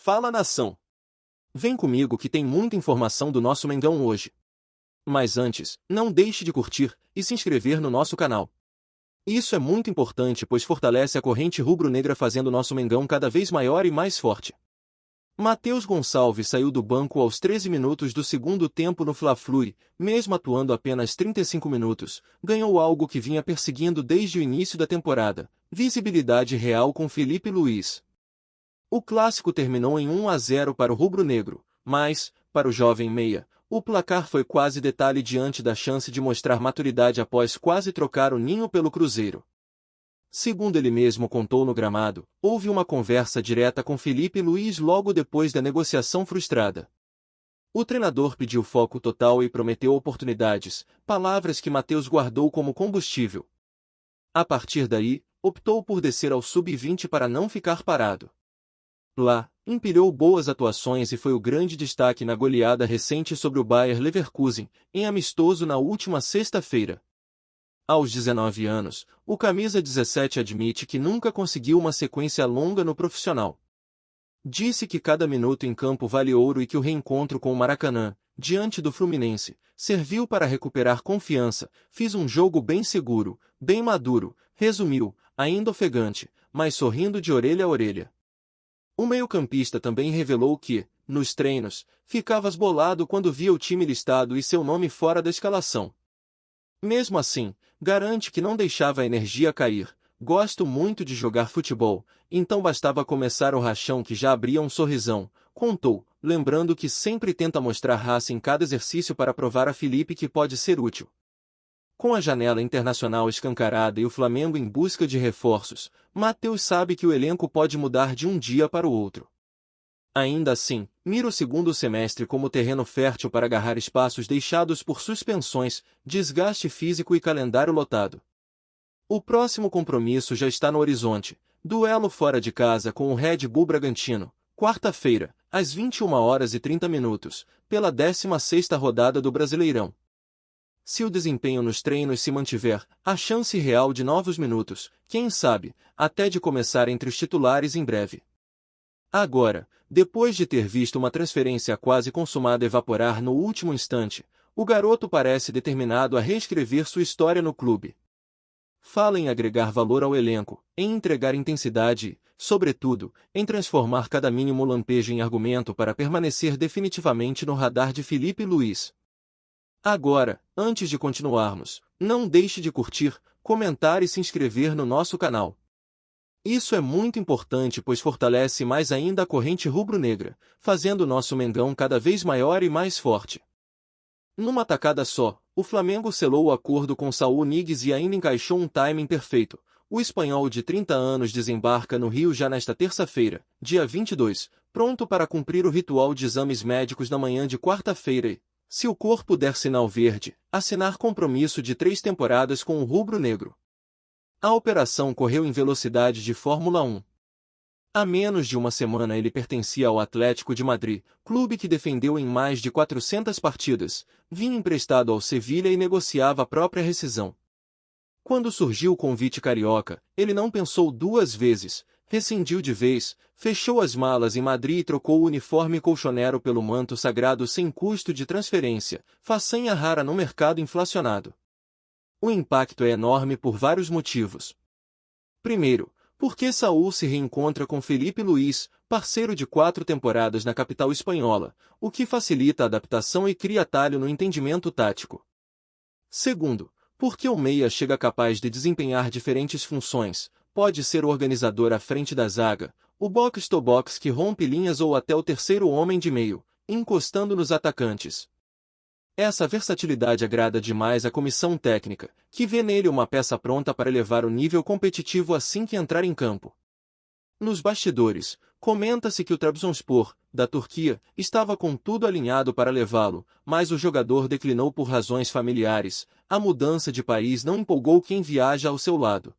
Fala, nação! Vem comigo que tem muita informação do nosso Mengão hoje. Mas antes, não deixe de curtir e se inscrever no nosso canal. Isso é muito importante pois fortalece a corrente rubro-negra fazendo nosso Mengão cada vez maior e mais forte. Matheus Gonçalves saiu do banco aos 13 minutos do segundo tempo no Fla-Flu e, mesmo atuando apenas 35 minutos, ganhou algo que vinha perseguindo desde o início da temporada, visibilidade real com Filipe Luís. O clássico terminou em 1-0 para o rubro-negro, mas, para o jovem meia, o placar foi quase detalhe diante da chance de mostrar maturidade após quase trocar o ninho pelo Cruzeiro. Segundo ele mesmo contou no gramado, houve uma conversa direta com Filipe Luís logo depois da negociação frustrada. O treinador pediu foco total e prometeu oportunidades, palavras que Matheus guardou como combustível. A partir daí, optou por descer ao sub-20 para não ficar parado. Lá, empilhou boas atuações e foi o grande destaque na goleada recente sobre o Bayer Leverkusen, em amistoso na última sexta-feira. Aos 19 anos, o camisa 17 admite que nunca conseguiu uma sequência longa no profissional. Disse que cada minuto em campo vale ouro e que o reencontro com o Maracanã, diante do Fluminense, serviu para recuperar confiança. Fiz um jogo bem seguro, bem maduro, resumiu, ainda ofegante, mas sorrindo de orelha a orelha. O meio-campista também revelou que, nos treinos, ficava esbolado quando via o time listado e seu nome fora da escalação. Mesmo assim, garante que não deixava a energia cair. Gosto muito de jogar futebol, então bastava começar o rachão que já abria um sorrisão, contou, lembrando que sempre tenta mostrar raça em cada exercício para provar a Filipe que pode ser útil. Com a janela internacional escancarada e o Flamengo em busca de reforços, Matheus sabe que o elenco pode mudar de um dia para o outro. Ainda assim, mira o segundo semestre como terreno fértil para agarrar espaços deixados por suspensões, desgaste físico e calendário lotado. O próximo compromisso já está no horizonte, duelo fora de casa com o Red Bull Bragantino, quarta-feira, às 21h30, pela 16ª rodada do Brasileirão. Se o desempenho nos treinos se mantiver, há chance real de novos minutos, quem sabe, até de começar entre os titulares em breve. Agora, depois de ter visto uma transferência quase consumada evaporar no último instante, o garoto parece determinado a reescrever sua história no clube. Fala em agregar valor ao elenco, em entregar intensidade e, sobretudo, em transformar cada mínimo lampejo em argumento para permanecer definitivamente no radar de Filipe Luís. Agora, antes de continuarmos, não deixe de curtir, comentar e se inscrever no nosso canal. Isso é muito importante pois fortalece mais ainda a corrente rubro-negra, fazendo nosso Mengão cada vez maior e mais forte. Numa tacada só, o Flamengo selou o acordo com Saúl Ñíguez e ainda encaixou um timing perfeito. O espanhol de 30 anos desembarca no Rio já nesta terça-feira, dia 22, pronto para cumprir o ritual de exames médicos na manhã de quarta-feira e, se o corpo der sinal verde, assinar compromisso de 3 temporadas com o rubro-negro. A operação correu em velocidade de Fórmula 1. Há menos de uma semana ele pertencia ao Atlético de Madrid, clube que defendeu em mais de 400 partidas, vinha emprestado ao Sevilha e negociava a própria rescisão. Quando surgiu o convite carioca, ele não pensou duas vezes, rescindiu de vez, fechou as malas em Madrid e trocou o uniforme colchonero pelo manto sagrado sem custo de transferência, façanha rara no mercado inflacionado. O impacto é enorme por vários motivos. Primeiro, porque Saúl se reencontra com Filipe Luís, parceiro de 4 temporadas na capital espanhola, o que facilita a adaptação e cria atalho no entendimento tático. Segundo, porque o meia chega capaz de desempenhar diferentes funções, pode ser o organizador à frente da zaga, o box-to-box que rompe linhas ou até o terceiro homem de meio, encostando nos atacantes. Essa versatilidade agrada demais a comissão técnica, que vê nele uma peça pronta para elevar o nível competitivo assim que entrar em campo. Nos bastidores, comenta-se que o Trabzonspor, da Turquia, estava com tudo alinhado para levá-lo, mas o jogador declinou por razões familiares. A mudança de país não empolgou quem viaja ao seu lado.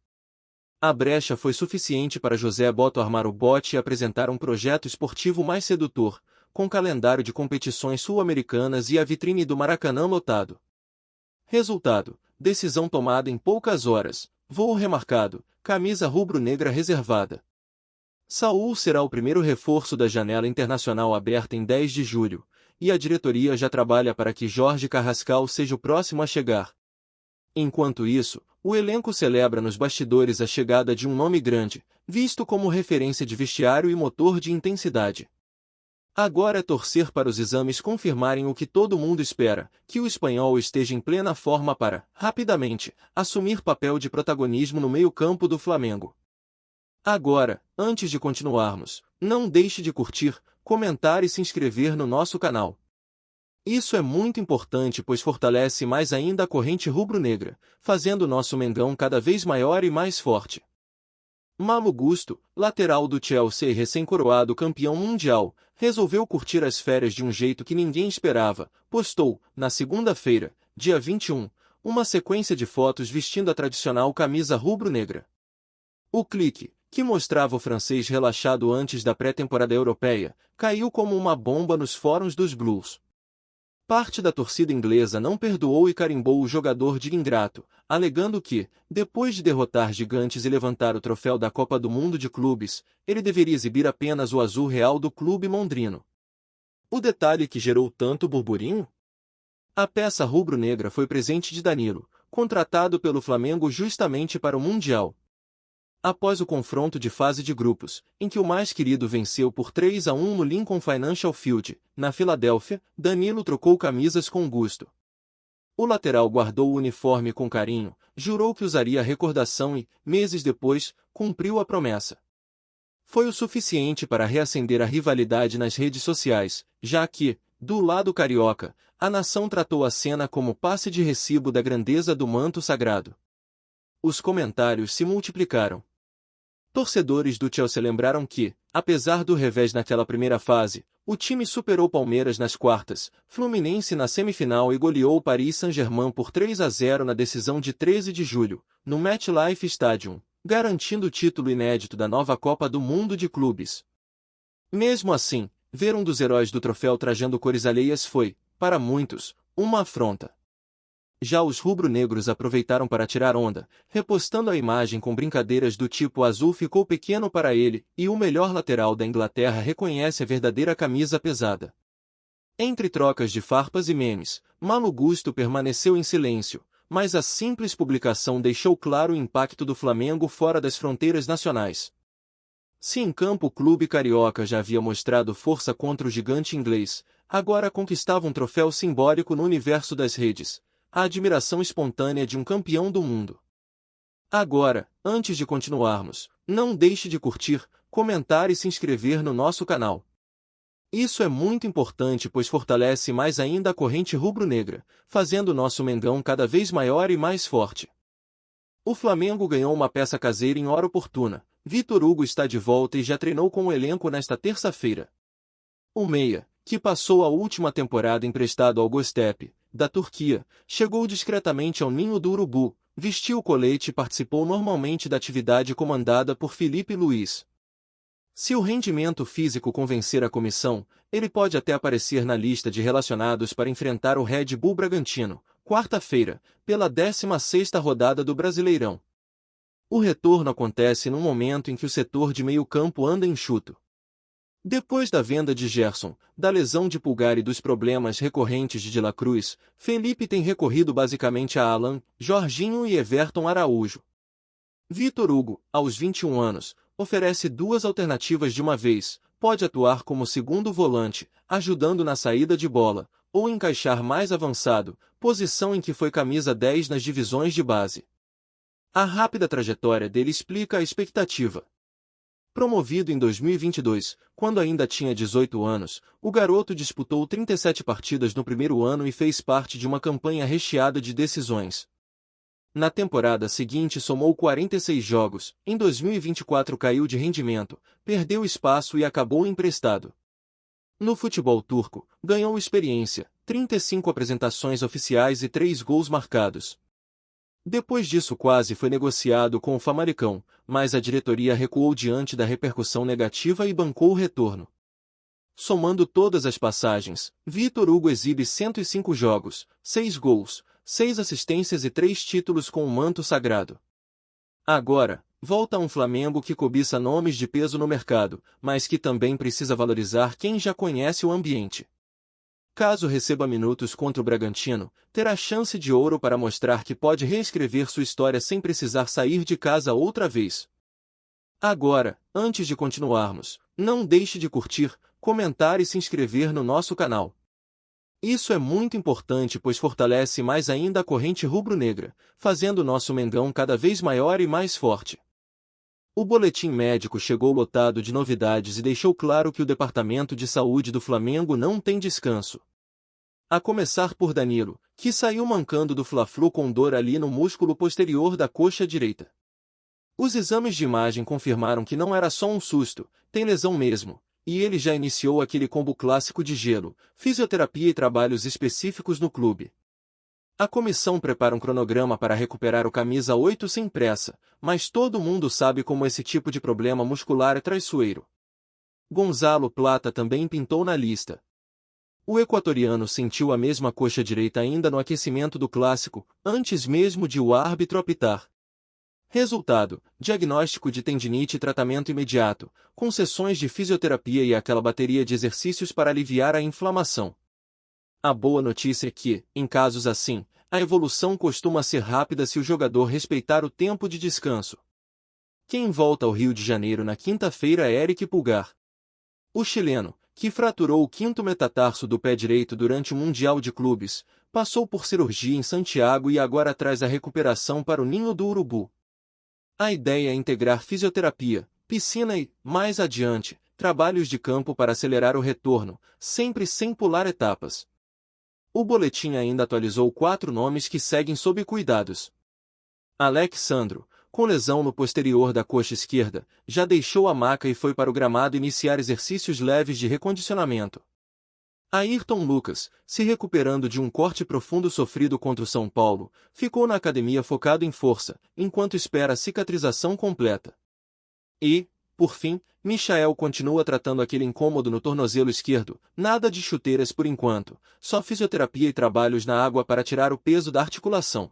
A brecha foi suficiente para José Botto armar o bote e apresentar um projeto esportivo mais sedutor, com calendário de competições sul-americanas e a vitrine do Maracanã lotado. Resultado: decisão tomada em poucas horas, voo remarcado, camisa rubro-negra reservada. Saúl será o primeiro reforço da janela internacional aberta em 10 de julho, e a diretoria já trabalha para que Jorge Carrascal seja o próximo a chegar. Enquanto isso, o elenco celebra nos bastidores a chegada de um nome grande, visto como referência de vestiário e motor de intensidade. Agora é torcer para os exames confirmarem o que todo mundo espera, que o espanhol esteja em plena forma para, rapidamente, assumir papel de protagonismo no meio-campo do Flamengo. Agora, antes de continuarmos, não deixe de curtir, comentar e se inscrever no nosso canal. Isso é muito importante pois fortalece mais ainda a corrente rubro-negra, fazendo nosso Mengão cada vez maior e mais forte. Malo Gusto, lateral do Chelsea e recém-coroado campeão mundial, resolveu curtir as férias de um jeito que ninguém esperava. Postou, na segunda-feira, dia 21, uma sequência de fotos vestindo a tradicional camisa rubro-negra. O clique, que mostrava o francês relaxado antes da pré-temporada europeia, caiu como uma bomba nos fóruns dos Blues. Parte da torcida inglesa não perdoou e carimbou o jogador de ingrato, alegando que, depois de derrotar gigantes e levantar o troféu da Copa do Mundo de Clubes, ele deveria exibir apenas o azul real do clube londrino. O detalhe que gerou tanto burburinho? A peça rubro-negra foi presente de Danilo, contratado pelo Flamengo justamente para o Mundial. Após o confronto de fase de grupos, em que o mais querido venceu por 3-1 no Lincoln Financial Field, na Filadélfia, Danilo trocou camisas com Gusto. O lateral guardou o uniforme com carinho, jurou que usaria a recordação e, meses depois, cumpriu a promessa. Foi o suficiente para reacender a rivalidade nas redes sociais, já que, do lado carioca, a nação tratou a cena como passe de recibo da grandeza do manto sagrado. Os comentários se multiplicaram. Torcedores do Chelsea lembraram que, apesar do revés naquela primeira fase, o time superou Palmeiras nas quartas, Fluminense na semifinal e goleou o Paris Saint-Germain por 3-0 na decisão de 13 de julho, no MetLife Stadium, garantindo o título inédito da nova Copa do Mundo de Clubes. Mesmo assim, ver um dos heróis do troféu trajando cores alheias foi, para muitos, uma afronta. Já os rubro-negros aproveitaram para tirar onda, repostando a imagem com brincadeiras do tipo azul ficou pequeno para ele, e o melhor lateral da Inglaterra reconhece a verdadeira camisa pesada. Entre trocas de farpas e memes, Malo Gusto permaneceu em silêncio, mas a simples publicação deixou claro o impacto do Flamengo fora das fronteiras nacionais. Se em campo o clube carioca já havia mostrado força contra o gigante inglês, agora conquistava um troféu simbólico no universo das redes. A admiração espontânea de um campeão do mundo. Agora, antes de continuarmos, não deixe de curtir, comentar e se inscrever no nosso canal. Isso é muito importante pois fortalece mais ainda a corrente rubro-negra, fazendo nosso Mengão cada vez maior e mais forte. O Flamengo ganhou uma peça caseira em hora oportuna. Vitor Hugo está de volta e já treinou com o elenco nesta terça-feira. O meia, que passou a última temporada emprestado ao Göztepe, da Turquia, chegou discretamente ao Ninho do Urubu, vestiu o colete e participou normalmente da atividade comandada por Felipe Luiz. Se o rendimento físico convencer a comissão, ele pode até aparecer na lista de relacionados para enfrentar o Red Bull Bragantino, quarta-feira, pela 16ª rodada do Brasileirão. O retorno acontece num momento em que o setor de meio-campo anda enxuto. Depois da venda de Gerson, da lesão de Pulgar e dos problemas recorrentes de La Cruz, Felipe tem recorrido basicamente a Alan, Jorginho e Everton Araújo. Vitor Hugo, aos 21 anos, oferece duas alternativas de uma vez, pode atuar como segundo volante, ajudando na saída de bola, ou encaixar mais avançado, posição em que foi camisa 10 nas divisões de base. A rápida trajetória dele explica a expectativa. Promovido em 2022, quando ainda tinha 18 anos, o garoto disputou 37 partidas no primeiro ano e fez parte de uma campanha recheada de decisões. Na temporada seguinte somou 46 jogos, em 2024 caiu de rendimento, perdeu espaço e acabou emprestado. No futebol turco, ganhou experiência, 35 apresentações oficiais e 3 gols marcados. Depois disso quase foi negociado com o Famalicão, mas a diretoria recuou diante da repercussão negativa e bancou o retorno. Somando todas as passagens, Vitor Hugo exibe 105 jogos, 6 gols, 6 assistências e 3 títulos com o manto sagrado. Agora, volta um Flamengo que cobiça nomes de peso no mercado, mas que também precisa valorizar quem já conhece o ambiente. Caso receba minutos contra o Bragantino, terá chance de ouro para mostrar que pode reescrever sua história sem precisar sair de casa outra vez. Agora, antes de continuarmos, não deixe de curtir, comentar e se inscrever no nosso canal. Isso é muito importante pois fortalece mais ainda a corrente rubro-negra, fazendo nosso Mengão cada vez maior e mais forte. O boletim médico chegou lotado de novidades e deixou claro que o Departamento de Saúde do Flamengo não tem descanso. A começar por Danilo, que saiu mancando do Fla-Flu com dor ali no músculo posterior da coxa direita. Os exames de imagem confirmaram que não era só um susto, tem lesão mesmo, e ele já iniciou aquele combo clássico de gelo, fisioterapia e trabalhos específicos no clube. A comissão prepara um cronograma para recuperar o camisa 8 sem pressa, mas todo mundo sabe como esse tipo de problema muscular é traiçoeiro. Gonzalo Plata também pintou na lista. O equatoriano sentiu a mesma coxa direita ainda no aquecimento do clássico, antes mesmo de o árbitro apitar. Resultado: diagnóstico de tendinite e tratamento imediato, com sessões de fisioterapia e aquela bateria de exercícios para aliviar a inflamação. A boa notícia é que, em casos assim, a evolução costuma ser rápida se o jogador respeitar o tempo de descanso. Quem volta ao Rio de Janeiro na quinta-feira é Eric Pulgar. O chileno, que fraturou o quinto metatarso do pé direito durante o Mundial de Clubes, passou por cirurgia em Santiago e agora traz a recuperação para o ninho do urubu. A ideia é integrar fisioterapia, piscina e, mais adiante, trabalhos de campo para acelerar o retorno, sempre sem pular etapas. O boletim ainda atualizou 4 nomes que seguem sob cuidados. Alex Sandro, com lesão no posterior da coxa esquerda, já deixou a maca e foi para o gramado iniciar exercícios leves de recondicionamento. Ayrton Lucas, se recuperando de um corte profundo sofrido contra o São Paulo, ficou na academia focado em força, enquanto espera a cicatrização completa. E, por fim, Michael continua tratando aquele incômodo no tornozelo esquerdo, nada de chuteiras por enquanto, só fisioterapia e trabalhos na água para tirar o peso da articulação.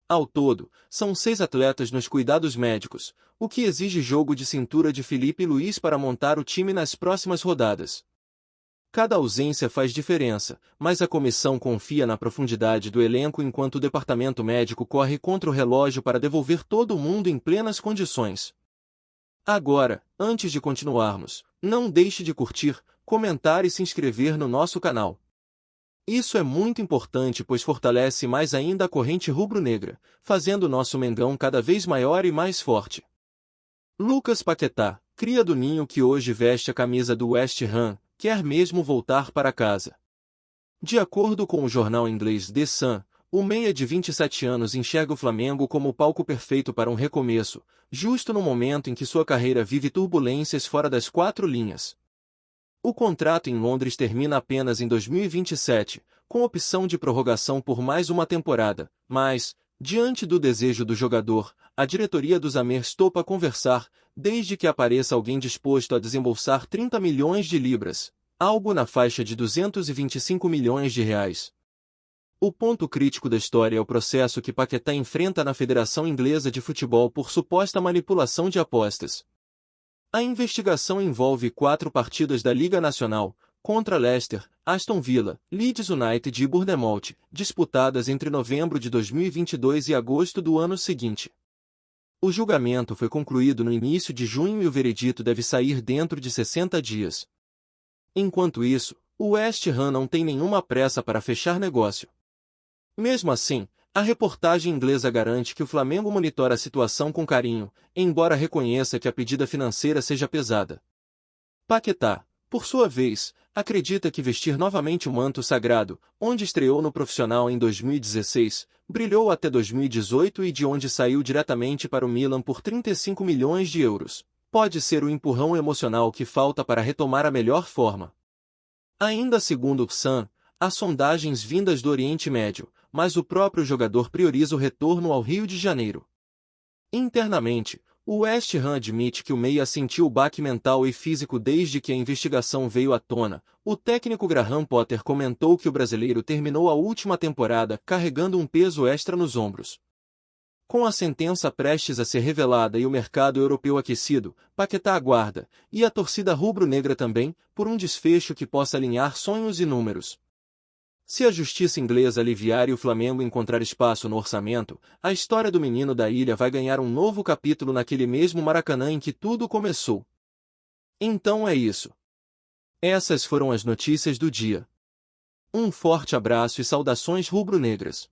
Ao todo, são 6 atletas nos cuidados médicos, o que exige jogo de cintura de Felipe Luiz para montar o time nas próximas rodadas. Cada ausência faz diferença, mas a comissão confia na profundidade do elenco enquanto o departamento médico corre contra o relógio para devolver todo mundo em plenas condições. Agora, antes de continuarmos, não deixe de curtir, comentar e se inscrever no nosso canal. Isso é muito importante pois fortalece mais ainda a corrente rubro-negra, fazendo nosso Mengão cada vez maior e mais forte. Lucas Paquetá, cria do Ninho que hoje veste a camisa do West Ham, quer mesmo voltar para casa. De acordo com o jornal inglês The Sun, o meia de 27 anos enxerga o Flamengo como o palco perfeito para um recomeço, justo no momento em que sua carreira vive turbulências fora das 4 linhas. O contrato em Londres termina apenas em 2027, com opção de prorrogação por mais uma temporada, mas, diante do desejo do jogador, a diretoria dos Amers topa conversar, desde que apareça alguém disposto a desembolsar 30 milhões de libras, algo na faixa de 225 milhões de reais. O ponto crítico da história é o processo que Paquetá enfrenta na Federação Inglesa de Futebol por suposta manipulação de apostas. A investigação envolve 4 partidas da Liga Nacional, contra Leicester, Aston Villa, Leeds United e Bournemouth, disputadas entre novembro de 2022 e agosto do ano seguinte. O julgamento foi concluído no início de junho e o veredito deve sair dentro de 60 dias. Enquanto isso, o West Ham não tem nenhuma pressa para fechar negócio. Mesmo assim, a reportagem inglesa garante que o Flamengo monitora a situação com carinho, embora reconheça que a pedida financeira seja pesada. Paquetá, por sua vez, acredita que vestir novamente o manto sagrado, onde estreou no profissional em 2016, brilhou até 2018 e de onde saiu diretamente para o Milan por 35 milhões de euros, pode ser o empurrão emocional que falta para retomar a melhor forma. Ainda segundo o Sun, há sondagens vindas do Oriente Médio, mas o próprio jogador prioriza o retorno ao Rio de Janeiro. Internamente, o West Ham admite que o meia sentiu o baque mental e físico desde que a investigação veio à tona. O técnico Graham Potter comentou que o brasileiro terminou a última temporada carregando um peso extra nos ombros. Com a sentença prestes a ser revelada e o mercado europeu aquecido, Paquetá aguarda, e a torcida rubro-negra também, por um desfecho que possa alinhar sonhos e números. Se a justiça inglesa aliviar e o Flamengo encontrar espaço no orçamento, a história do menino da ilha vai ganhar um novo capítulo naquele mesmo Maracanã em que tudo começou. Então é isso. Essas foram as notícias do dia. Um forte abraço e saudações rubro-negras.